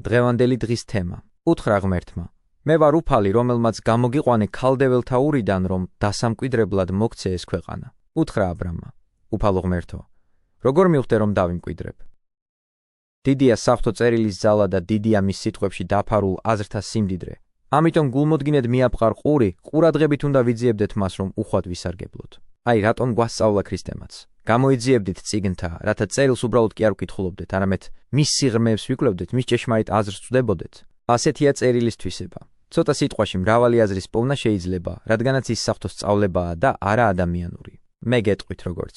დღევანდელი დღის თემა. უთხრა ღმერთმა: მე ვარ უფალი, რომელმაც გამოგიყვანე ქალდეველთა ურიდან, რომ დასამკვიდრებლად მოგცე ეს ქვეყანა. უთხრა აბრამმა: უფალო ღმერთო, როგორ მივხვდე, რომ დავიმკვიდრებ? დიდია საღვთო წერილის ძალა და დიდია მის სიტყვებში დაფარულ აზრთა სიმდიდრე. ამიტომ გულმოდგინედ მიაპყარ ყური, ყურადღებით უნდა ვიძიებდეთ მას, რომ უხვად ვისარგებლოთ. აი, რატომ გვასწავლა ქრისტემაც? გამოიძიებდით წიგნთა, რათა წერილს უბრალოდ კი არ ვკითხულობდეთ, არამედ მის სიღრმეებს ვიკლავდეთ, მის ჭეშმარიტ აზრს ვწვდებოდეთ. ასეთია წერილის თვისება. ცოტა სიტყვაში მრავალი აზრის პოვნა შეიძლება, რადგანაც ის საღვთო სწავლებაა და არა ადამიანური. მე გეტყვით როგორც.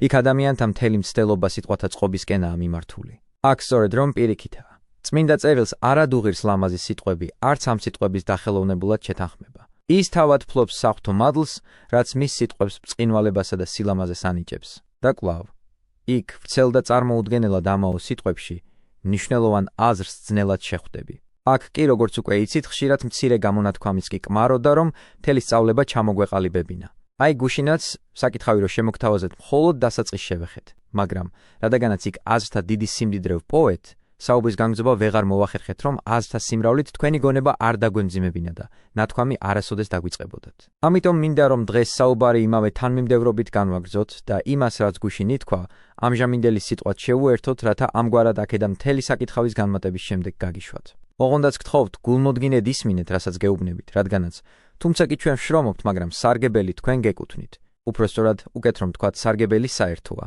იქ ადამიანთა მთელი მცდელობა სიტყვათა წყობისკენაა მიმართული. აქ სწორედ რომ პირიქითაა. წმინდა წერილს არ ადუღირს ლამაზი სიტყვები, არც ამ სიტყვების დახელოვნებულად შეთანხმება. ის თავად ფლობს საღვთო მადლს, რაც მის სიტყვებს ბრწყინვალებასა და სილამაზეს ანიჭებს. და კვლავ, იქ ვრცელ და წარმოუდგენელად ამაო სიტყვებში მნიშვნელოვან აზრს ძნელად შეხვდები. აქ კი, როგორც უკვე იცით, ხშირად მცირე გამონათქვამიც კი კმაროდა, რომ მთელი სწავლება ჩამოგვეყალიბებინა. აი, გუშინაც საკითხავი რომ შემოგთავაზეთ, მხოლოდ დასაწყისს შევეხეთ, მაგრამ რადგანაც იქ აზრთა დიდი სიმდიდრე ვპოვეთ, საუბრის განგზობა ვეღარ მოვახერხეთ, რომ აზრთა სიმრავლით თქვენი გონება არ დაგვემძიმებინა და ნათქვამი არასოდეს დაგვიწყებოდათ. ამიტომ მინდა რომ დღეს საუბარი იმავე თანმიმდევრობით განვაგრძოთ და იმას, რაც გუშინ ითქვა, ამჟამინდელი სიტყვად შევუერთოთ, რათა ამგვარად აქედან მთელი საკითხავის განმატების შემდეგ გაგიშვათ. ოღონდაც გთხოვთ, გულმოდგინედ ისმინეთ, რასაც გეუბნებით, რადგანაც თუმცა კი ჩვენ ვშრომობთ, მაგრამ სარგებელი თქვენ გეკუთვნით. უფრო სწორად, უკეთ რომ თქვათ, სარგებელი საერთოა.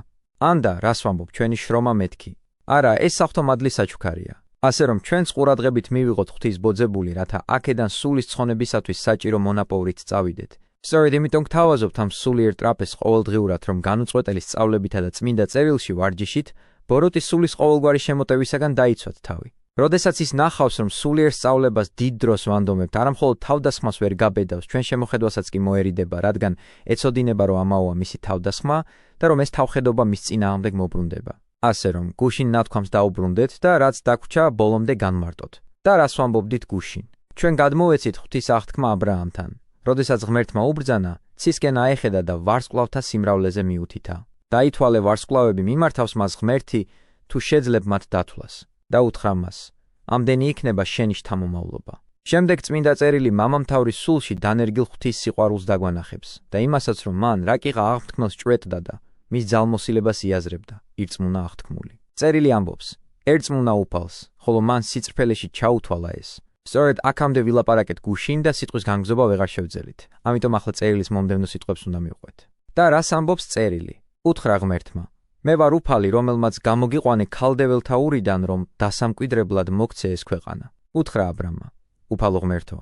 ანდა, რას ვამბობ, ჩვენი შრომა მეთქი. არა, ეს საღვთო მადლის საჩუქარია. ასე რომ ჩვენს ყურადღებით მივიღოთ ღვთის ბოძებული, რათა აქედან სულის ცხონებისათვის საჭირო მონაპოვრით წავიდეთ. სწორედ იმიტომ გთავაზობთ ამ სულიერ ტრაპეზს ყოველდღიურად, რომ განუწყვეტელი სწავლებითა და წმინდა წერილში ვარჯიშით, ბოროტის სულის ყოველგვარი შემოტევისაგან დაიცვათ თავი. როდესაც ის ნახავს, რომ სულიერ სწავლებას დიდ დროს ვანდომებთ, არამხოლოდ თავდასხმას ვერ გაბედავს, ჩვენ შემოხედვასაც კი მოერიდება, რადგან ეცოდინება, რომ ამაოა მისი თავდასხმა და რომ ეს თავხედობა მის წინააღმდეგ მოbrunდება. ასე რომ, გუშინ ნათქვამს დაუბრუნდეთ და რაც დაგვრჩა, ბოლომდე განმარტოთ. და რას ვამბობდით გუშინ? ჩვენ გადმოვეცით ღვთის აღთქმა ა ブラ ამთან. როდესაც ღმერთმა უბრძანა, ცისკენ აეხედა და ვარსკვლავთა სიმრავლეზე მიუთითა. დაითვალე ვარსკვლავები, მიმართავს მას ღმერთი, თუ შეძლებ მათ დათვლას. და უთხრა მას, ამდენი იქნება შენი შთამომავლობა. შემდეგ წმინდა წერილი მამამთავრის სულში დანერგილ ღვთის სიყვარულს დაგვანახებს და იმასაც, რომ მან რაკიღა აღთქმელს ჭვეტდა და მის ძალმოსილებას იაზრებდა, ირწმუნა აღთქმული. წერილი ამბობს, ერწმუნა უფალს, ხოლო მან სიწრფელეში ჩაუთვალა ეს. სწორედ აქამდე ვილაპარაკეთ გუშინ და სიტყვის განგზობა ვეღარ შევძელით. ამიტომ ახლა წერილის მომდევნო სიტყვებს უნდა მივყვეთ. და რას ამბობს წერილი? უთხრა ღმერთმა: მე ვარ უფალი, რომელმაც გამოგიყვანე ქალდეველთა ურიდან, რომ დასამკვიდრებლად მოგცე ეს ქვეყანა. უთხრა აბრამმა: უფალო ღმერთო,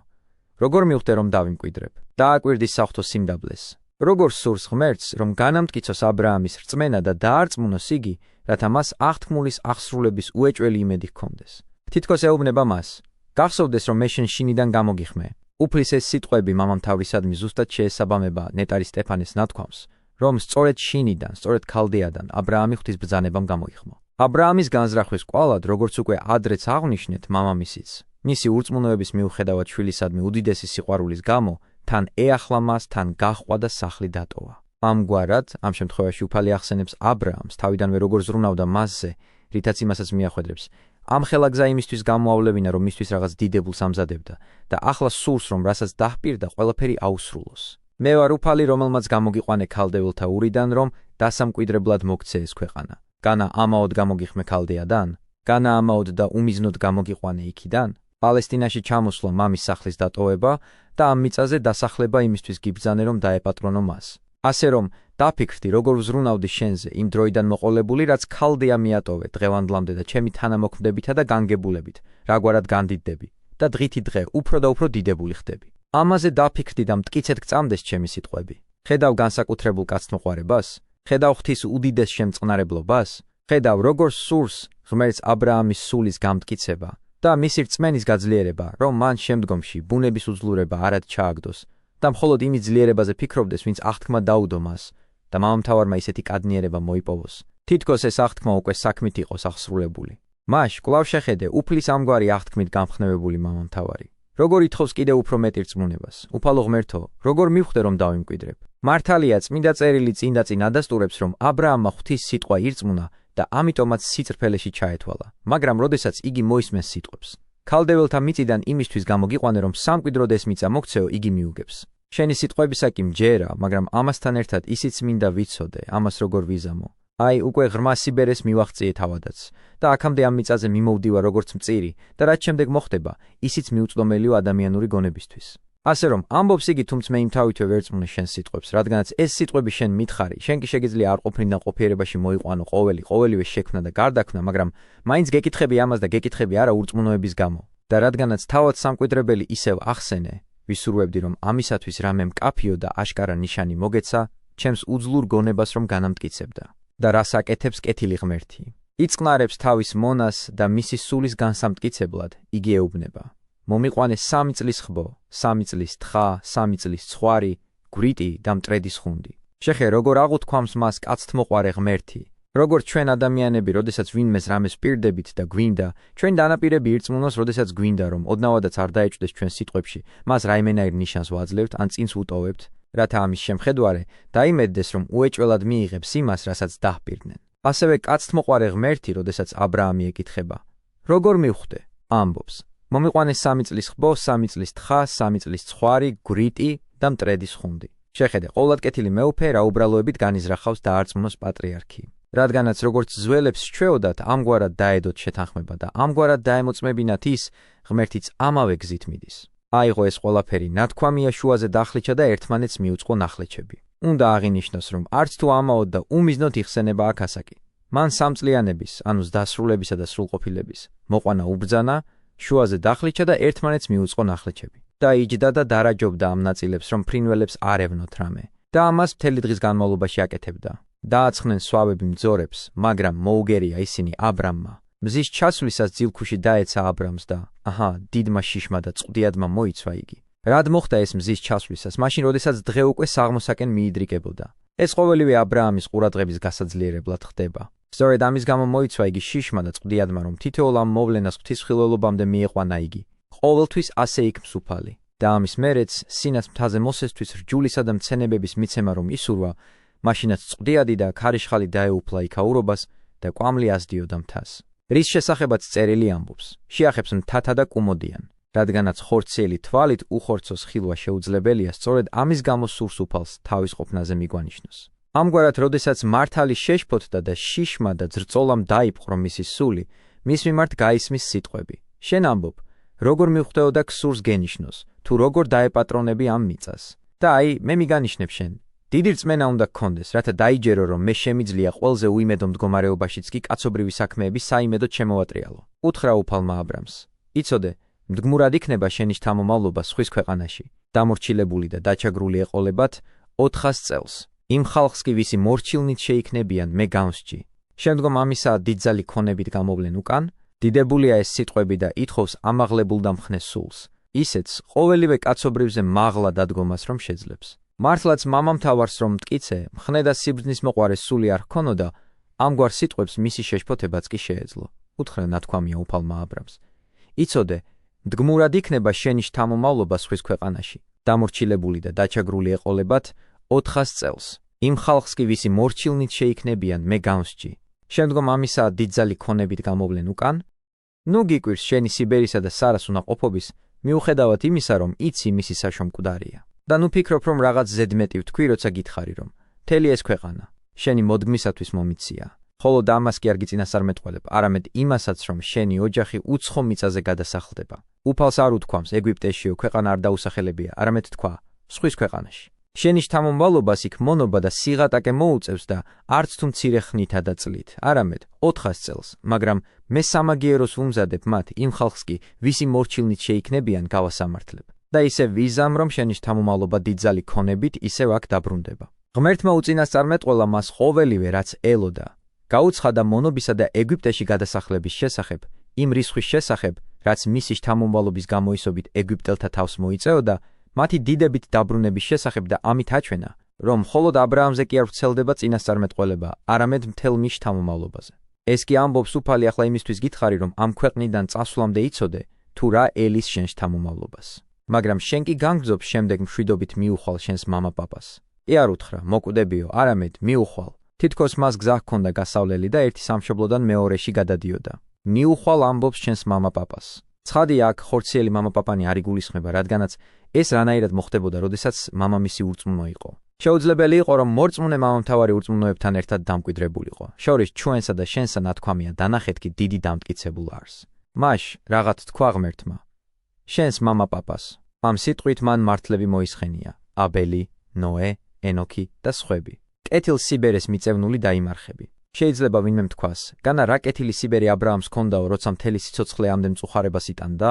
როგორ მივხვდე, რომ დავიმკვიდრებ? დააკვირდის საღვთო სიმდაბლეს. როგორ სურს ღმერთს, რომ განამტკიცოს აბრაამის რწმენა და დაარწმუნოს იგი, რათა მას აღთქმულის აღსრულების უეჭველი იმედი ჰქონდეს. თითქოს ეუბნება მას: გახსოვდეს, რომ მე შენ შინიდან გამოგიხმე. უფლის ეს სიტყვები მამამთავრისადმი ზუსტად შეესაბამება ნეტარი სტეფანეს ნათქვამს, რომ სწორედ შინიდან, სწორედ ქალდეადან აბრაამი ღვთის ბრძანებამ გამოიხმო. აბრაამის განზრახვის კვალად, როგორც უკვე ადრეც აღვნიშნეთ, მამამისიც, მისი ურწმუნოების მიუხედავად შვილისადმი უდიდესი სიყვარულის გამო, თან ეახლა მას, თან გაჰყვა და სახლი დატოვა. ამგვარად, ამ შემთხვევაში უფალი ახსენებს აბრაამს, თავიდანვე როგორ ზრუნავდა მასზე, რითაც იმასაც მიახვედრებს. ამხელა გზა იმისთვის გამოავლევინა, რომ მისთვის რაღაც დიდებულს ამზადებდა და ახლა სურს, რომ რასაც დაჰპირდა, ყველაფერი აუსრულოს. მე ვარ უფალი, რომელმაც გამოგიყვანე ქალდეველთა ურიდან, რომ დასამკვიდრებლად მოგცე ეს ქვეყანა. განა ამაოდ გამოგიხმე ქალდეადან? განა ამაოდ და უმიზნოდ გამოგიყვანე იქიდან? პალესტინაში ჩამოსვლა მამის სახლის დატოვება და ამ მიწაზე დასახლება იმისთვის გიბრძანე, რომ დაეპატრონო მას. ასე რომ, დაფიქრდი, როგორ ვზრუნავდი შენზე იმ დროიდან მოყოლებული, რაც ქალდეა მიატოვე დღევანდლამდე და ჩემი თანამოქმედებითა და განგებულებით, რაგვარად განდიდდები და დღითი დღე უფრო და უფრო დიდებული ხდები. ამაზე დაფიქრდი და მტკიცედ გწამდეს ჩემი სიტყვები. ხედავ განსაკუთრებულ კაცთმოყვარებას? ხედავ ღვთის უდიდეს შემწყნარებლობას? ხედავ როგორ სურს ღმერთს აბრაამის სულის გამტკიცება და მისი რწმენის გაძლიერება, რომ მან შემდგომში ბუნების უძლურება არად ჩააგდოს და მხოლოდ იმის ძლიერებაზე ფიქრობდეს, ვინც აღთქმა დაუდო მას და მამამთავარმა ისეთი კადნიერება მოიპოვოს. თითქოს ეს აღთქმა უკვე საქმით იყოს აღსრულებული. მაშ კვლავ შეხედე უფლის ამგვარი აღთქმით გამხნევებული მამამთავარი. როგორ ითხოვს კიდევ უფრო მეტ რწმუნებას? უფალო ღმერთო, როგორ მივხვდე, რომ დავიმკვიდრებ? მართალია, წმინდა წერილი წინ და წინ ადასტურებს, რომ აბრაამმა ღვთის სიტყვა ირწმუნა და ამიტომაც სიწრფელეში ჩაეთვალა, მაგრამ როდესაც იგი მოისმენს სიტყვებს. ქალდეველთა მიწიდან იმისთვის გამოგიყვანე, რომ სამკვიდროდ ეს მიწა მოგცეო, იგი მიუგებს. შენი სიტყვებისა კი მჯერა, მაგრამ ამასთან ერთად ისიც მინდა ვიცოდე, ამას როგორ ვიზამო. აი, უკვე ღრმა სიბერეს მივაღწიე თავადაც და აქამდე ამ მიწაზე მიმოვდივარ როგორც მწირი და რაც შემდეგ მოხდება, ისიც მიუწვდომელიო ადამიანური გონებისთვის. ასე რომ ამბობს იგი, თუმცა მე იმთავითვე ვერ წმუნე შენ სიტყვებს, რადგანაც ეს სიტყვები შენ მითხარი, შენ კი შეგიძლია არ ყოფნიდან ყოფიერებაში მოიყვანო ყოველივე შექმნა და გარდაქმნა, მაგრამ მაინც გეკითხები ამას და გეკითხები არა ურწმუნოების გამო. და რადგანაც თავად სამკვიდრებელი ისევ ახსენე, ვისურვებდი, რომ ამისათვის რამე მკაფიო და აშკარა ნიშანი მოგეცა, ჩემს უძლურ გონებას რომ განამტკიცებდა. და რას აკეთებს კეთილი ღმერთი. იწყნარებს თავის მონას და მისი სულის განსამტკიცებლად იგი ეუბნება. მომიყვანე 3 წლის ხბო, 3 წლის თხა, 3 წლის ცხვარი, გვრიტი და მტრედის ხუნდი. შეხე როგორ აღუთქვამს მას კაცთმოყვარე ღმერთი. როგორც ჩვენ ადამიანები, როდესაც ვინმეს რამეს პირდებით და გვინდა, ჩვენ დანაპირები ირწმუნოს, როდესაც გვინდა, რომ ოდნავადაც არ დაეჭვდეს ჩვენ სიტყვებში, მას რაიმენაირ ნიშანს ვაძლევთ ან წინს ვუტოვებთ, რათა ამის შემხედვარე დაიმედდეს, რომ უეჭველად მიიღებს იმას, რასაც დაჰპირდნენ. ასევე კაცთმოყვარე ღმერთი, როდესაც აბრაამი ეკითხება, როგორ მივხვდე? ამბობს. მომიყვანე 3 წლის ხბო, 3 წლის თხა, 3 წლის ცხვარი, გვრიტი და მტრედის ხუნდი. შეხედე, ყოვლადკეთილი მეუფე რა უბრალოებით განიზრახავს დაარწმუნოს პატრიარქი. რადგანაც როგორც ძველებს ჩვეოდათ ამგვარად დაედოთ შეთანხმება და ამგვარად დაემოწმებინათ ის, ღმერთიც ამავე გზით მიდის. აიღო ეს ყველაფერი ნათქვამია შუაზე დახლიჩა და ერთმანეთს მიუწყო ნახლეჩები. უნდა აღინიშნოს, რომ არც თუ ამაოდ და უმიზნოდ იხსენება აქ ასაკი. მან 3 წლიანების, ანუ დასრულებისა და სრულყოფილების მოყვანა უბრძანა, შუაზე დახლიჩა და ერთმანეთს მიუწყო ნახლეჩები. და იჯდა და დარაჯობდა ამ ნაწილებს, რომ ფრინველებს არ ევნოთ რამე. და ამას მთელი დღის განმავლობაში აკეთებდა. დააცხნენ სვავები მძორებს, მაგრამ მოუგერია ისინი აბრამმა. მზის ჩასვლისას ძილქუში დაეცა აბრამს და დიდმა შიშმა და წყდიადმა მოიცვა იგი. რად მოხდა ეს მზის ჩასვლისას, მაშინ როდესაც დღე უკვე საღმოსაკენ მიიდრიკებოდა. ეს ყოველივე აბრაამის ყურადღების გასაძლიერებლად ხდება. სწორედ ამის გამო მოიცვა იგი შიშმა და წყდიადმა, რომ თითოეულ ამ მოვლენას ღვთისმხილველობამდე მიიყვანა იგი. ყოველთვის ასე იქ მსუფალი. და ამის მერეც სინაც მთაზე მოსესთვის რჯულისა და მცენებების მიცემა რომ ისურვა, მაშინაც წყდიადი და ქარიშხალი დაეუფლა იქაურობას და კვამლი ასდიოდა მთას. რის შესახებაც წერილი ამბობს, შეახებს მთათა და კუმოდიან, რადგანაც ხორციელი თვალით უხორცოს ხილვა შეუძლებელია, სწორედ ამის გამო სურს უფალს თავის ყოფნაზე მიგვანიშნოს. ამგვარად, როდესაც მართალი შეშფოთდა და შიშმა და ძრწოლამ დაიპყრო მისი სული, მის მიმართ გაისმის სიტყვები. შენ ამბობ, როგორ მივხვდეო და ქსურს გენიშნოს, თუ როგორ დაეპატრონები ამ მიწას. და აი, მე მიგანიშნებ შენ. დიდი რწმენა უნდა გქონდეს, რათა დაიჯერო, რომ მე შემიძლია ყველაზე უიმედო მდგომარეობაშიც კი კაცობრივი საქმეები საიმედოდ შემოვატრიალო. უთხრა უფალმა აბრამს. იცოდე, მდგმურად იქნება შენი შთამომავლობა სხვის ქვეყანაში, დამორჩილებული და დაჩაგრული ეყოლებათ 400 წელს. იმ ხალხს კი ვისი მორჩილნით შეიქნებიან, მე გავსჯი. შემდგომ ამისა დიდძალი ქონებით გამოვლენ უკან, დიდებულია ეს სიტყვები და ითხოვს ამაღლებულ და მხნეს სულს. ისეთს ყოველივე კაცობრივზე მაღლა დადგომას რომ შეძლებს. მართლაც მამამთავარს რომ მტკიცე, მხნე და სიბრძნის მოყვარე სული არ ჰქონოდა, ამგვარ სიტყვებს მისი შეშფოთებაც კი შეეძლო. უთხრა ნათქვამია უფალმა აბრამს. იცოდე, მდგმურად იქნება შენი შთამომავლობა სხვის ქვეყანაში, დამორჩილებული და დაჩაგრული ეყოლებათ 400 წელს. იმ ხალხს კი ვისი მორჩილნით შეიქნებიან, მე გავსჯი. შემდგომ ამისა დიდძალი ქონებით გამოვლენ უკან, ნუ გიკვირს შენი სიბერისა და სარას უნაყოფობის, მიუხედავად იმისა, რომ იცი მისი საშო მკვდარია. და ნუ ფიქრობ, რომ რაღაც ზედმეტი ვთქვი, როცა გითხარი, რომ მთელი ეს ქვეყანა შენი მოდგმისათვის მომიცია. ხოლო და ამას კი არ გიწინასწარმეტყველებ, არამედ იმასაც, რომ შენი ოჯახი უცხო მიწაზე გადასახლდება. უფალს არ უთქვამს ეგვიპტეშიო ქვეყანა არ დაუსახელებია, არამედ თქვა სხვის ქვეყანაში. შენი შთამომავლობას იქ მონობა და სიღატაკე მოუწევს და არც თუ მცირე ხნითა და წლით, არამედ 400 წელს, მაგრამ მე სამაგიეროს ვუმზადებ მათ იმ ხალხს კი, ვისი მორჩილნით შეიქნებიან გავასამართლებ. და ისე ვიზამ, რომ შენი შთამომავლობა დიდძალი ქონებით ისევ აქ დაბრუნდება. ღმერთმა უწინასწარმეტყველა მას ყოველივე, რაც ელოდა. გაუცხადა მონობისა და ეგვიპტეში გადასახლების შესახებ, იმ რისხვის შესახებ, რაც მისი შთამომავლობის გამოისობით ეგვიპტელთა თავს მოიწეოდა, მათი დიდებით დაბრუნების შესახებ და ამით აჩვენა, რომ მხოლოდ აბრაამზე კი არ ვრცელდება წინასწარმეტყველება, არამედ მთელ მის შთამომავლობაზე. ეს კი ამბობს უფალი ახლა იმისთვის გითხარი, რომ ამ ქვეყნიდან წასვლამდე იცოდე, თუ რა ელის შენ შთამომავლობას. მაგრამ შენ კი განგრძობ შემდეგ მშვიდობით მიუხვალ შენს მამაპაპას. კი არ უთხრა, მოკვდებიო, არამედ მიუხვალ, თითქოს მას გზა ჰქონდა გასავლელი და ერთი სამშობლოდან მეორეში გადადიოდა. მიუხვალ ამბობს ჩვენს მამაპაპას. ცხადია, აქ ხორციელი მამაპაპანი არ იგულისხმება, რადგანაც ეს რანაირად მოხდებოდა, როდესაც მამამისი ურწმუნო იყო. შეუძლებელი იყო, რომ მორწმუნე მამამთავარი ურწმუნოებთან ერთად დამკვიდრებულიყო. შორის ჩვენსა და შენსა ნათქვამია დანახეთ კი დიდი დამტკიცებულ არს. მაშ რაღაც თქვა ღმერთმა. შენს მამაპაპას. ამ სიტყვით მან მართლები მოისხენია: აბელი, ნოე, ენოქი და სხვები. კეთილ სიბერეს მიწევნული დაიმარხები. შეიძლება ვინმე თქვას, განა რა კეთილი სიბერი ა ブラ ამს ჰქონდაო, როცა მთელი სიცოცხლე ამდენ მწუხარებას იტანდა?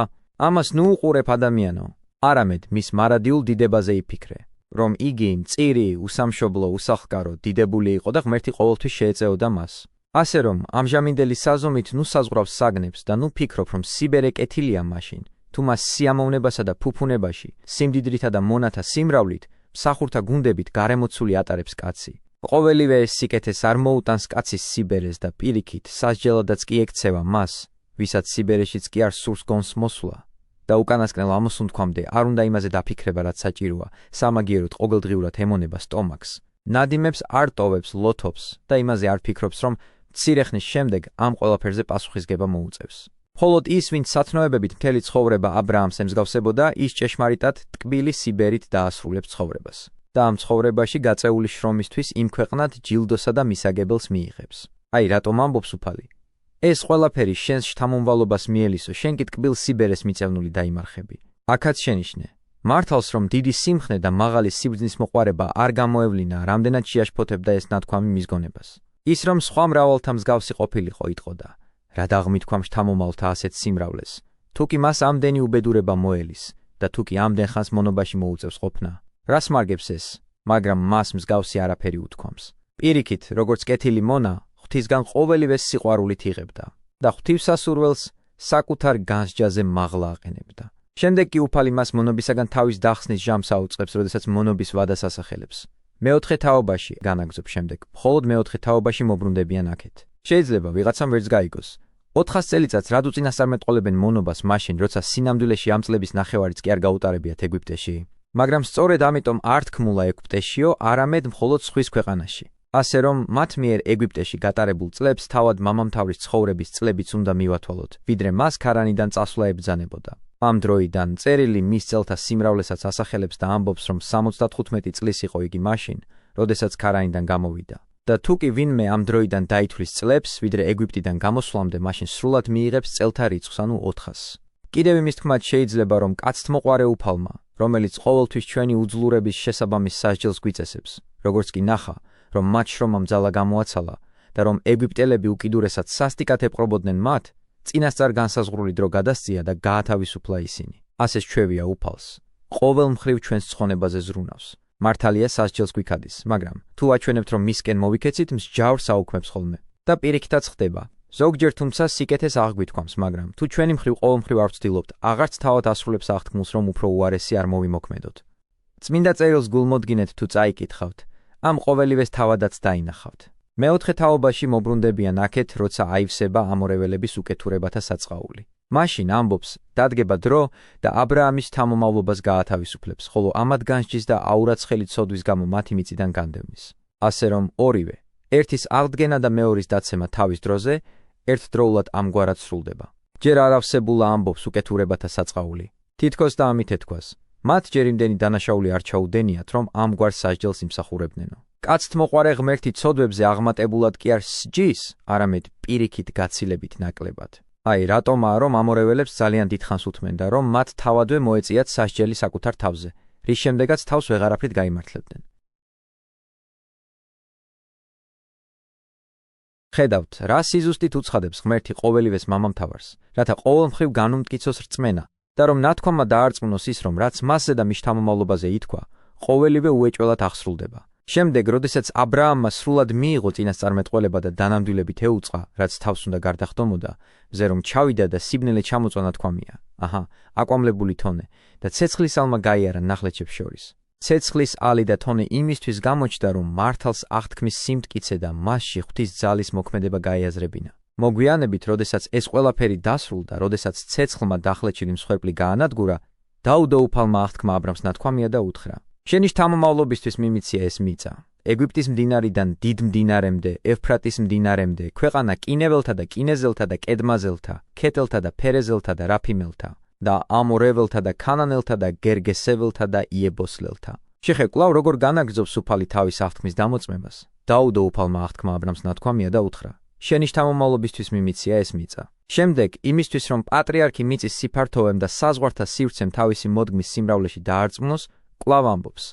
ამას ნუ უყურებ ადამიანო. არამედ მის მარადიულ დიდებაზე იფიქრე, რომ იგი მწირი, უსამშობლო, უსახლკარო, დიდებული იყო და ღმერთი ყოველთვის შეეწეოდა მას. ასე რომ ამჟამინდელი საზომით ნუ საზღვრავს საგნებს და ნუ ფიქრობ, რომ სიბერე კეთილია მაშინ, თუ მას სიამოვნებასა და ფუფუნებაში, სიმდიდრითა და მონათა სიმრავლით, მსახურთა გუნდებით გარემოცული ატარებს კაცი. ყოველივე ეს სიკეთეს არ მოუტანს კაცის სიბერეს და პირიქით სასჯელადაც კი ექცევა მას, ვისაც სიბერეშიც კი არ სურს გონს მოსვლა და უკანასკნელ ამოსუნთქვამდე არ უნდა იმაზე დაფიქრება, რაც საჭიროა, სამაგიეროდ ყოველდღიურად ემონება სტომაქს, ნადიმებს არ ტოვებს, ლოთობს და იმაზე არ ფიქრობს, რომ მცირე ხნის შემდეგ ამ ყველაფერზე პასუხისგება მოუწევს. მხოლოდ ის, ვინც სათნოებებით მთელი ცხოვრება ა ブラ ამს ემსგავსებოდა, ის ჭეშმარიტად ტკბილი სიბერით დაასრულებს ცხოვრებას. და ამ ცხოვრებაში გაწეული შრომისთვის იმ ქვეყნად ჯილდოსა და მისაგებელს მიიღებს. აი, რატომ ამბობს უფალი? ეს ყველაფერი შენს შთამომვალობას მიელისო, შენ კი ტკბილ სიბერეს მიწევნული დაიმარხები. აქაც შენიშნე, მართალს რომ დიდი სიმხნე და მაღალი სიბრძნის მოყვარება არ გამოევლინა, რამდენად შეაშფოთებდა ეს ნათქვამი მის გონებას. ის რომ სხვა მრავალთა მსგავსი ყოფილიყო, იტყოდა: რა დაღმითქვამ შთამომავლთა ასეთ სიმრავლეს, თუ კი მას ამდენი უბედურება მოელის და თუ კი ამდენ ხანს მონობაში მოუწევს ყოფნა. რას მარგებს ეს, მაგრამ მას მსგავსი არაფერი უთქვამს. პირიქით, როგორც კეთილი მონა, ღვთისგან ყოველივე სიყვარულით იღებდა და ღვთივსასურველს საკუთარ განსჯაზე მაღლა აყენებდა. შემდეგ კი უფალი მას მონობისაგან თავის დახსნის ჟამს აუწყებს, როდესაც მონობის ვადას ასახელებს. მეოთხე თაობაში განაგზობ შემდეგ, მხოლოდ მეოთხე თაობაში მობრუნდებიან აქეთ. შეიძლება ვიღაცამ ვერც გაიგოს. 400 წელიწადს რად უწინასწარმეტყველებენ მონობას მაშინ, როცა სინამდვილეში ამ წლების ნახევარიც კი არ გაუტარებიათ ეგვიპტეში? მაგრამ სწორედ ამიტომ არ თქმულა ეგვიპტეშიო, არამედ მხოლოდ სხვის ქვეყანაში. ასე რომ მათ მიერ ეგვიპტეში გატარებულ წლებს თავად მამამთავრის ცხოვრების წლებიც უნდა მივათვალოთ, ვიდრე მას ქარანიდან წასვლა ებრძანებოდა. ამ დროიდან წერილი მის წელთა სიმრავლესაც ასახელებს და ამბობს, რომ 75 წლის იყო იგი მაშინ, როდესაც ქარანიდან გამოვიდა. და თუ კი ვინმე ამ დროიდან დაითვლის წლებს, ვიდრე ეგვიპტიდან გამოსვლამდე, მაშინ სრულად მიიღებს წელთა რიცხვს, ანუ 400. კიდევ იმის თქმაც შეიძლება, რომ კაცთმოყვარე უფალმა, რომელიც ყოველთვის ჩვენი უძლურების შესაბამის სასჯელს გვიწესებს, როგორც კი ნახა, რომ მათ შრომამ ძალა გამოაცალა და რომ ეგვიპტელები უკიდურესად სასტიკად ეპყრობოდნენ მათ, წინასწარ განსაზღვრული დრო გადასწია და გაათავისუფლა ისინი. ასე ჩვევია უფალს, ყოველ მხრივ ჩვენს ცხონებაზე ზრუნავს. მართალია სასჯელს გვიქადის, მაგრამ თუ აჩვენებთ, რომ მისკენ მოვიქეცით, მსჯავრს აუქმებს ხოლმე და პირიქითაც ხდება. ზოგჯერ თუმცა სიკეთეს აღგვითქვამს, მაგრამ თუ ჩვენი მხრივ ყოველ მხრივ არ ვცდილობთ, აღარც თავად ასრულებს აღთქმულს, რომ უფრო უარესი არ მოვიმოქმედოთ. წმინდა წერილს გულმოდგინეთ თუ წაიკითხავთ, ამ ყოველივეს თავადაც დაინახავთ. მეოთხე თაობაში მობრუნდებიან აქეთ, როცა აივსება ამორეველების უკეთურებათა საწყაული. მაშინ ამბობს, დადგება დრო და ა ブラ ამის თამომავლობას გაათავისუფლებს, ხოლო ამად განსჯის და აურაცხელი ცოდვის გამო მათი მიწიდან განდევნის. ასე რომ ორივე, ერთის აღდგენა და მეორის დაცემა თავის დროზე, ერთდროულად ამგვარად სრულდება. ჯერ არავსებულა ამბობს უკეთურებათა საწყაული. თითქოს და ამით ეთქვას, მათ ჯერ იმდენი დანაშაული არ ჩაუდენიათ, რომ ამგვარ სასჯელს იმსახურებდნენო. კაცთმოყვარე ღმერთი ცოდვებზე აღმატებულად კი არ სჯის, არამედ პირიქით გაცილებით ნაკლებად. აი, რატომაა, რომ ამორეველებს ძალიან დიდხანს უთმენდა, რომ მათ თავადვე მოეწიათ სასჯელი საკუთარ თავზე, რის შემდეგაც თავს ვეღარაფრით გაიმართლებდნენ. ხედავთ, რა სიზუსტით უცხადებს ღმერთი ყოველივეს მამამთავარს, რათა ყოველ მხრივ განუმტკიცოს რწმენა და რომ ნათქვამა დაარწმუნოს ის, რომ რაც მასზე და მის შთამომავლობაზე ითქვა, ყოველივე უეჭველად აღსრულდება. შემდეგ, როდესაც ა ブラ ამმა სრულად მიიღო წინასწარმეტყველება და დანამდვილებით ეუწყა, რაც თავს უნდა გარდახდომოდა, მზე რომ ჩავიდა და სიბნელე ჩამოწვა ნათქვამია. აჰა, აკვამლებული თონე და ცეცხლის ალმა გაიარა ნახლეთებს შორის. ცეცხლის ალი და თონე იმისთვის გამოჩნდა, რომ მართალს აღთქმის სიმტკიცე და მასში ღვთის ძალის მოქმედება გაიაზრებინა. მოგვიანებით, როდესაც ეს ყველაფერი დასრულდა, როდესაც ცეცხლმა დახლეთშივი მსხვერპლი გაანადგურა, დაუდო უფალმა აღთქმა ა ブラ ამს ნათქვამია და უთხრა: შენი შთამომავლობისთვის მიმიცია ეს მიწა. ეგვიპტის მდინარიდან დიდ მდინარემდე, ევფრატის მდინარემდე, ქვეყანა კინეველთა და კინეზელთა და კედმაზელთა, ქეთელთა და ფერეზელთა და რაფიმელთა და ამორეველთა და ქანანელთა და გერგესეველთა და იებოსლელთა. შეხე კვლავ როგორ განაგრძობს უფალი თავის აღთქმის დამოწმებას. დაუდო უფალმა აღთქმა აბრამს ნათქვამია და უთხრა: შენი შთამომავლობისთვის მიმიცია ეს მიწა. შემდეგ იმისთვის რომ პატრიარქი მიწის სიფართოვემ და საზღვართა სივრცემ თავისი მოდგმის სიმრავლეში დაარწმუნოს, კვლავ ამბობს: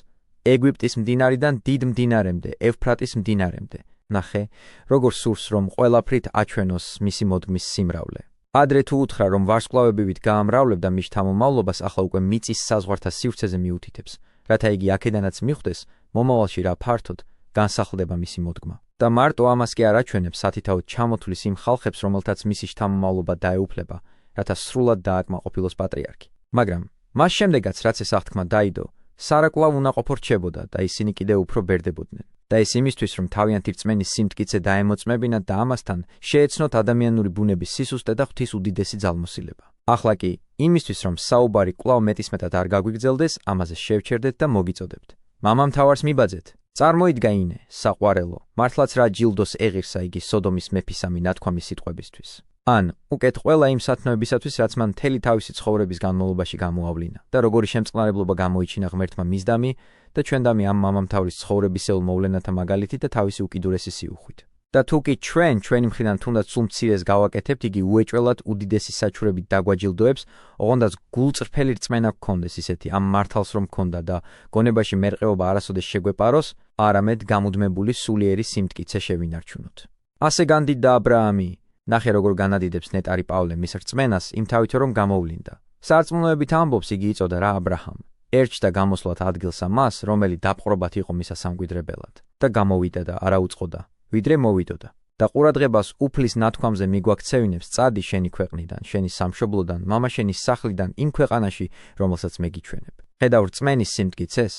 ეგვიპტის მდინარიდან დიდ მდინარემდე, ევფრატის მდინარემდე. ნახე, როგორ სურს რომ ყველაფრით აჩვენოს მისი მოდგმის სიმრავლე. ადრე თუ უთხრა რომ ვარსკვლავებივით გაამრავლებდა მის შთამომავლობას, ახლა უკვე მიწის საზღვართა სივრცეზე მიუთითებს, რათა იგი აქედანაც მიხვდეს მომავალში რა ფართოდ განსახლდება მისი მოდგმა. და მარტო ამას კი არ აჩვენებს სათითაოდ ჩამოთვლის იმ ხალხებს, რომელთაც მისი შთამომავლობა დაეუფლება, რათა სრულად დააკმაყოფილოს პატრიარქი. მაგრამ მას შემდეგაც, რაც ეს აღთქმა დაიდო, სარა კვლავ უნაყოფო რჩებოდა და ისინი კიდევ უფრო ბერდებოდნენ. და ეს იმისთვის, რომ თავიანთი რწმენის სიმტკიცე დაემოწმებინათ და ამასთან შეეცნოთ ადამიანური ბუნების სისუსტე და ღვთის უდიდესი ძალმოსილება. ახლა კი იმისთვის, რომ საუბარი კვლავ მეტისმეტად არ გაგვიგრძელდეს, ამაზე შევჩერდეთ და მოგიწოდებთ. მამამთავარს მიბაძეთ. წარმოიდგა ინე, საყვარელო, მართლაც რა ჯილდოს ეღირსა იგი სოდომის მეფისამი ნათქვამის სიტყვებისთვის. ან უკეთ ყველა იმ სათნოებისათვის, რაც მან მთელი თავისი ცხოვრების განმავლობაში გამოავლინა და როგორი შემწყნარებლობა გამოიჩინა ღმერთმა მისდამი და ჩვენდამი ამ მამამთავრის ცხოვრებისეულ მოვლენათა მაგალითით და თავისი უკიდურესი სიუხვით. და თუ კი ჩვენი მხრიდან თუნდაც სულ მცირეს გავაკეთებთ, იგი უეჭველად უდიდესი საჩურებით დაგვაჯილდოებს, ოღონდაც გულწრფელი რწმენა გქონდეს ისეთი ამ მართალს რომ გქონდა და გონებაში მერყეობა არასოდეს შეგვეპაროს, არამედ გამუდმებული სულიერი სიმტკიცე შევინარჩუნოთ. ასე განდიდდა აბრაამი. ნახე როგორ განადიდებს ნეტარი პავლე მის რწმენას იმ თავით რომ გამოვლინდა. სარწმუნოებით ამბობს იგი იწოდა რა აბრაჰამ. ერჩდა გამოსვლათ ადგილსა მას, რომელი დაპყრობათ იყო მისა სამკვიდრებელად და გამოვიდა და არა უწყოდა, ვიდრე მოვიდოდა. და ყურადღებას უფლის ნათქვამზე მიგვაქცევინებს წადი შენი ქვეყნიდან, შენი სამშობლოდან, მამაშენის სახლიდან იმ ქვეყანაში, რომელსაც მეგიჩვენებ. ხედავ რწმენის სიმტკიცეს,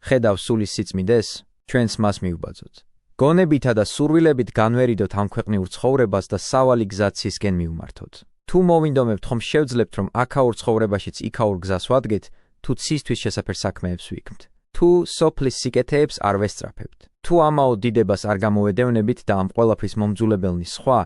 ხედავ სულის სიწმიდეს, ჩვენს მას მივბაძოთ. გონებითა და სურვილებით განვერიდოთ ამ ქვეყნიურ ცხოვრებას და სავალი გზაცისკენ მივმართოთ. თუ მოვინდომებთ, ხომ შევძლებთ, რომ აქაურ ცხოვრებაშიც იქაურ გზას ვადგეთ, თუ ცისთვის შესაფერ საქმეებს ვიქმთ, თუ სოფლის სიკეთეებს არ ვესწრაფებთ, თუ ამაო დიდებას არ გამოვედევნებით და ამ ყველაფრის მომძულებელნი სხვა,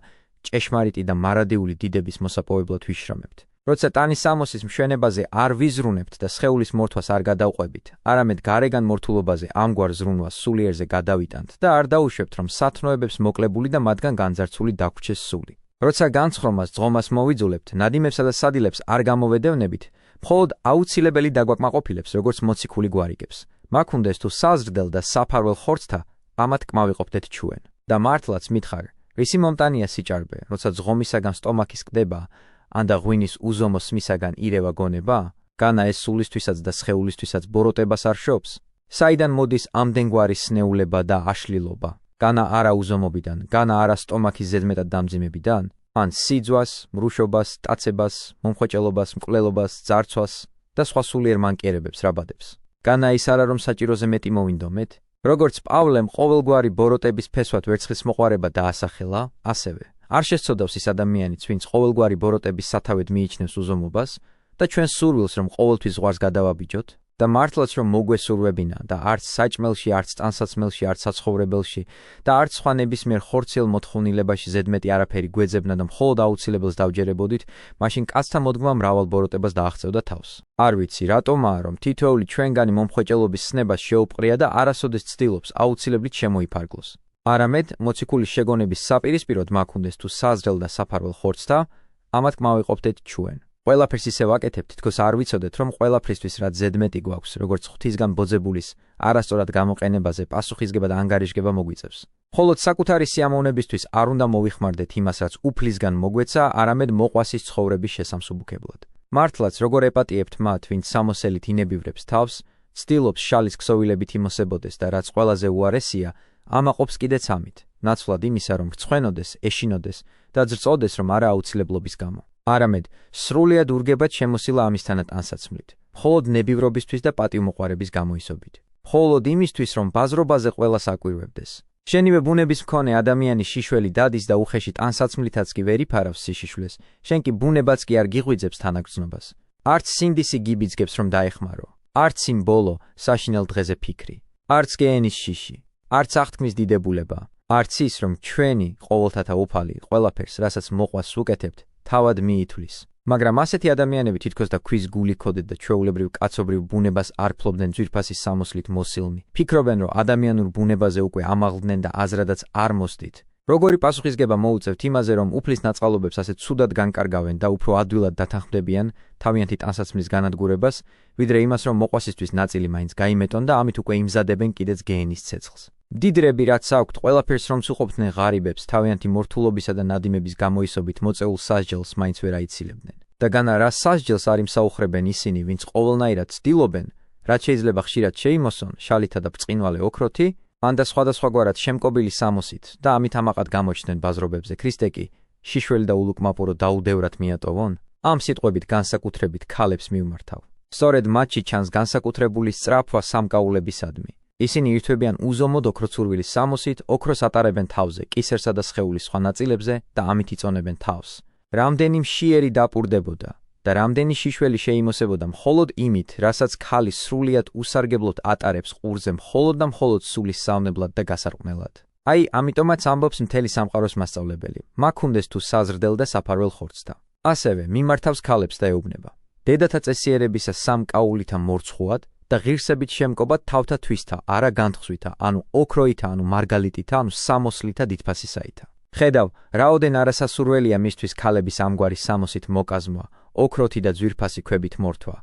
ჭეშმარიტი და მარადიული დიდების მოსაპოვებლად ვიშრომებთ. როცა ტანის სამოსის მშვენებაზე არ ვიზრუნებთ და სხეულის მორთვას არ გადავყვებით, არამედ გარეგან მორთულობაზე ამგვარ ზრუნვას სულიერზე გადავიტანთ და არ დაუშვებთ, რომ სათნოებებს მოკლებული და მათგან განძარცული დაგვრჩეს სული. როცა განცხრომას ძღომას მოვიძულებთ, ნადიმებსა და სადილებს არ გამოვედევნებით, მხოლოდ აუცილებელი დაგვაკმაყოფილებს, როგორც მოციქული გვარიგებს. მაგ უნდეს თუ საზრდელ და საფარველ ხორცთა ამათ კმავიყოფდეთ ჩვენ. და მართლაც მითხარ, რისი მომტანია სიჭარბე, როცა ძღომისაგან სტომაქის კდება, ან და ღვინის უზომო სმისაგან ირევა გონება? განა ეს სულისთვისაც და სხეულისთვისაც ბოროტებას არ შობს? საიდან მოდის ამდენგვარი სნეულება და აშლილობა? განა არა უზომობიდან, განა არა სტომაქის ზედმეტად დამძიმებიდან? ან სიძვას, მრუშობას, ტაცებას, მომხვეჭელობას, მკვლელობას, ძარცვას და სხვა სულიერ მანკიერებებს რაბადებს? განა ის არა რომ საჭიროზე მეტი მოვინდომეთ? როგორც პავლემ ყოველგვარი ბოროტების ფესვად ვერცხლის მოყვარება დაასახელა, ასევე არ შესწოდავს ის ადამიანიც, ვინც ყოველგვარი ბოროტების სათავედ მიიჩნევს უზომობას და ჩვენ სურვილს რომ ყოველთვის ზღვარს გადავაბიჯოთ და მართლაც რომ მოგვესურვებინა და არც საჭმელში, არც ტანსაცმელში, არც საცხოვრებელში და არც სხვა ნებისმიერ ხორციელ მოთხოვნილებაში ზედმეტი არაფერი გვეძებნა და მხოლოდ აუცილებელს დავჯერებოდით, მაშინ კაცთა მოდგმა მრავალ ბოროტებას დააღწევდა თავს. არ ვიცი რატომაა რომ თითოეული ჩვენგანი მომხვეჭელობის სნებას შეუპყრია და არასოდეს ცდილობს აუცილებლად შემოიფარგლოს. არამედ მოციქულის შეგონების საპირისპიროდ მაგ უნდეს თუ საზრდელ და საფარველ ხორცთა, ამათ კმავიყოფდეთ ჩვენ. ყველაფერს ისე ვაკეთებთ, თქოს არ ვიცოდეთ, რომ ყველაფრისთვის რაც ზედმეტი გვაქვს, როგორც ღვთისგან ბოძებულის არასწორად გამოყენებაზე პასუხისგება და ანგარიშგება მოგვიწევს. მხოლოდ საკუთარი სიამოვნებისთვის არ უნდა მოვიხმარდეთ იმას, რაც უფლისგან მოგვეცა, არამედ მოყვასის ცხოვრების შესამსუბუქებლად. მართლაც როგორ ეპატიებთ მათ, ვინც სამოსელით ინებივრებს თავს, ცდილობს შალის ქსოვილებით იმოსებოდეს და რაც ყველაზე უარესია, ამაყობს კიდეც ამით, ნაცვლად იმისა, რომ რცხვენოდეს, ეშინოდეს და ძრწოდეს, რომ არა აუცილებლობის გამო. არამედ სრულიად ურგებად შემოსილა ამისთანაც ანსაცმლით, მხოლოდ ნებივრობისთვის და პატივმოყვარების გამოისობით, მხოლოდ იმისთვის, რომ ბაზრობაზე ყველას აკვირვებდეს. შენივე ბუნების მქონე ადამიანი შიშველი დადის და უხეში ტანსაცმლითაც კი ვერ იფარავს სიშიშვლეს, შენ კი ბუნებაც კი არ გიღვიძებს თანაგრძნობას. არც სინდისი გიბიძგებს რომ დაეხმარო, არც იმ ბოლო საშინელ დღეზე ფიქრი, არც გეენის შიში, არც აღთქმის დიდებულება, არც ის, რომ ჩვენი ყოველთათა უფალი ყველაფერს, რასაც მოყვას ვუკეთებთ, თავად მიითვლის. მაგრამ ასეთი ადამიანები თითქოს და ქვის გული ქონდეთ და ჩვეულებრივ კაცობრივ ბუნებას არ ფლობდნენ ძვირფასი სამოსლით მოსილნი. ფიქრობენ, რომ ადამიანურ ბუნებაზე უკვე ამაღლდნენ და აზრადაც არ მოსდით. როგორი პასუხისგება მოუწევთ იმაზე, რომ უფლის ნაწყალობებს ასე ცუდად განკარგავენ და უფრო ადვილად დათანხმდებიან თავიანთი ტანსაცმლის განადგურებას, ვიდრე იმას, რომ მოყვასისთვის ნაწილი მაინც გაიმეტონ და ამით უკვე იმზადებენ კიდეც გეენის ცეცხლს. მდიდრები რაც აქვთ, ყველაფერს რომ სუყოფდნენ ღარიბებს, თავიანთი მორთულობისა და ნადიმების გამოისობით მოწეულ სასჯელს მაინც ვერ აიცილებდნენ. და განა რა სასჯელს არ იმსაუხრებენ ისინი, ვინც ყოველნაირად ცდილობენ, რაც შეიძლება ხშირად შეიმოსონ შალითა და ბრწყინვალე ოქროთი, ან და სხვადასხვაგვარად შემკობილი სამოსით და ამით ამაყად გამოჩნდნენ ბაზრობებზე. ქრისტე კი შიშველი და ულუკმაპურო დაუდევრად მიატოვონ, ამ სიტყვებით განსაკუთრებით ქალებს მიუმართავ. სწორედ მათში ჩანს განსაკუთრებული სწრაფვა სამკაულებისადმი. ისინი ირთვებიან უზომოდ ოქროცურვილის სამოსით, ოქროს ატარებენ თავზე, კისერსა და სხეულის სხვა ნაწილებზე და ამით იწონებენ თავს. რამდენი მშიერი დაპურდებოდა და რამდენი შიშველი შეიმოსებოდა მხოლოდ იმით, რასაც ქალი სრულიად უსარგებლოდ ატარებს ყურზე მხოლოდ და მხოლოდ სულის სავნებლად და გასარყმელად. აი, ამიტომაც ამბობს მთელი სამყაროს მასწავლებელი. მაგ უნდეს თუ საზრდელ და საფარველ ხორცთა. ასევე მიმართავს ქალებს და ეუბნება. დედათა წესიერებისა სამკაულითა მორცხულად და ღირსებით შემკობა თავთა თვისთა, არა განთხსვითა, ანუ ოქროითა, ანუ მარგალიტითა, ანუ სამოსლითა დიდფასისაითა. ხედავ, რაოდენ არასასურველია მისთვის ქალების ამგვარი სამოსით მოკაზმვა, ოქროთი და ძვირფასი ქვებით მორთვა.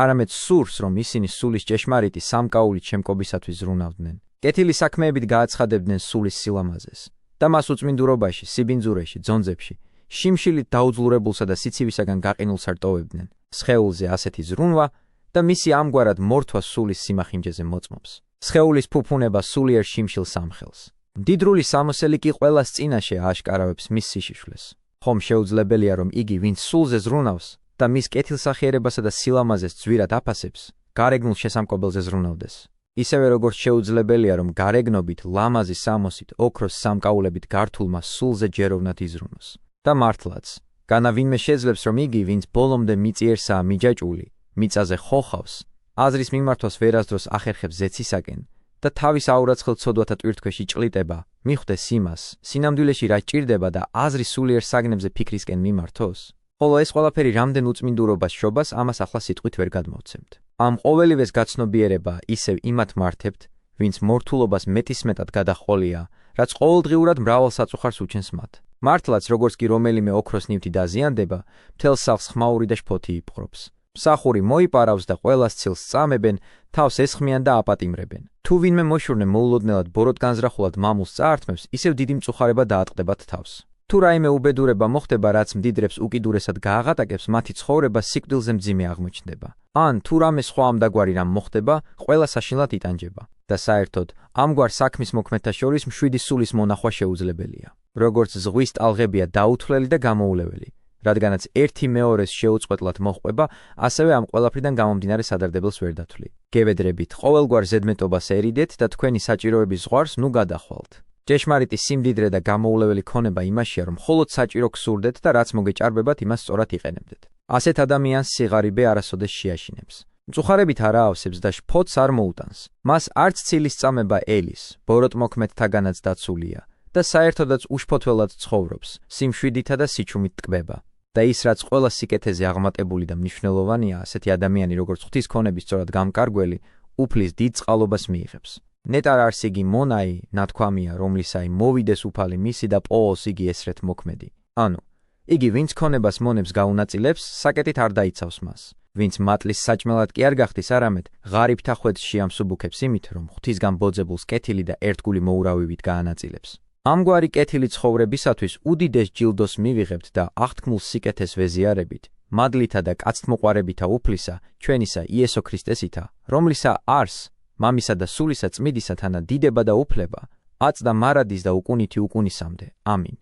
არამედ სურს, რომ ისინი სულის ჭეშმარიტი სამკაულით შემკობისათვის ზრუნავდნენ. კეთილი საქმეებით გააცხადებდნენ სულის სილამაზეს და მას უწმინდურობაში, სიბინძურეში, ძონძებში, შიმშილით დაუძლურებულსა და სიცივისაგან გაყინულს არ ტოვებდნენ. სხეულზე ასეთი ზრუნვა და მისი ამგვარად მორთვა სულის სიმახინჯეზე მოწმობს. სხეულის ფუფუნება სულიერ შიმშილს ამხელს. მდიდრული სამოსელი კი ყველას წინაშე ააშკარავებს მის სიშიშვლეს. ხომ შეუძლებელია, რომ იგი, ვინც სულზე ზრუნავს და მის კეთილსახიერებასა და სილამაზეს ძვირად აფასებს, გარეგნულ შესამკობელზე ზრუნავდეს. ისევე როგორც შეუძლებელია, რომ გარეგნობით, ლამაზი სამოსით, ოქროს სამკაულებით გართულმა სულზე ჯეროვნად იზრუნოს. და მართლაც, განა ვინმე შეძლებს, რომ იგი, ვინც ბოლომდე მიწიერსაა მიჯაჭვული, მიწაზე ხოხავს, აზრის მიმართვას ვერასდროს ახერხებს ზეცისაკენ და თავის აურაცხელ ცოდვათა ტვირთქვეში ჭლიტება, მიხვდეს იმას, სინამდვილეში რა ჭირდება და აზრის სულიერ საგნებზე ფიქრისკენ მიმართოს. ხოლო ეს ყველაფერი რამდენ უწმინდურობას შობას, ამას ახლა სიტყვით ვერ გადმოვცემთ. ამ ყოველივეს გაცნობიერება ისევ იმათ მართებთ, ვინც მორთულობას მეტისმეტად გადაჰყოლია, რაც ყოველდღიურად მრავალ საწუხარს უჩენს მათ. მართლაც, როგორც კი რომელიმე ოქროს ნივთი დაზიანდება, მთელ სახლს ხმაური და შფოთი იპყრობს. მსახური მოიპარავს და ყველას ცილს წამებენ, თავს ესხმიან და აპატიმრებენ. თუ ვინმე მოშურნე მოულოდნელად ბოროტ განზრახულად მამულს წაართმევს, ისევ დიდი მწუხარება დაატყდებათ თავს. თუ რაიმე უბედურება მოხდება, რაც მდიდრებს უკიდურესად გააღატაკებს, მათი ცხოვრება სიკვდილზე მძიმე აღმოჩნდება. ან თუ რამე სხვა ამდაგვარი რამ მოხდება, ყველა საშინლად იტანჯება. და საერთოდ, ამგვარ საქმის მოქმედთა შორის მშვიდი სულის მონახვა შეუძლებელია. როგორც ზღვის ტალღებია დაუთვლელი და გამოულეველი. რადგანაც ერთი მეორეს შეუწყვეტლად მოჰყვება, ასევე ამ ყველაფრიდან გამომდინარე სადარდებელს ვერ დათვლი. გევედრებით, ყოველგვარ ზედმეტობას ერიდეთ და თქვენი საჭიროების ზღვარს ნუ გადახვალთ. ჭეშმარიტი სიმდიდრე და გამოულეველი ქონება იმაშია, რომ მხოლოდ საჭირო გსურდეთ და რაც მოგეჭარბებათ, იმას სწორად იყენებდეთ. ასეთ ადამიანს სიღარიბე არასოდეს შეაშინებს. მწუხარებით არ აავსებს და შფოთს არ მოუტანს. მას არც ცილის წამება ელის, ბოროტმოქმედთაგანაც დაცულია და საერთოდაც უშფოთველად ცხოვრობს, სიმშვიდითა და სიჩუმით ტკბება. და ის, რაც ყველა სიკეთეზე აღმატებული და მნიშვნელოვანია, ასეთი ადამიანი, როგორც ღვთის ქონების სწორად გამკარგველი, უფლის დიდ წყალობას მიიღებს. ნეტარ არს იგი მონაი, ნათქვამია, რომლისაი მოვიდეს უფალი მისი და პოოს იგი ესრეთ მოქმედი. ანუ, იგი ვინც ქონებას მონებს გაუნაწილებს, საკეტით არ დაიცავს მას. ვინც მატლის საჭმელად კი არ გახდის, არამედ ღარიბთა ხვედში ამსუბუქებს იმით, რომ ღვთისგან ბოძებულს კეთილი და ერთგული მოურავივით გაანაწილებს. ამგვარი კეთილი ცხოვრებისათვის უდიდეს ჯილდოს მივიღებთ და აღთქმულ სიკეთეს ვეზიარებით, მადლითა და კაცთმოყვარებითა უფლისა, ჩვენისა იესო ქრისტესითა, რომლისა არს, მამისა და სულისა წმიდისა თანა დიდება და უფლება, აწდა მარადის და უკუნითი უკუნისამდე. ამინ.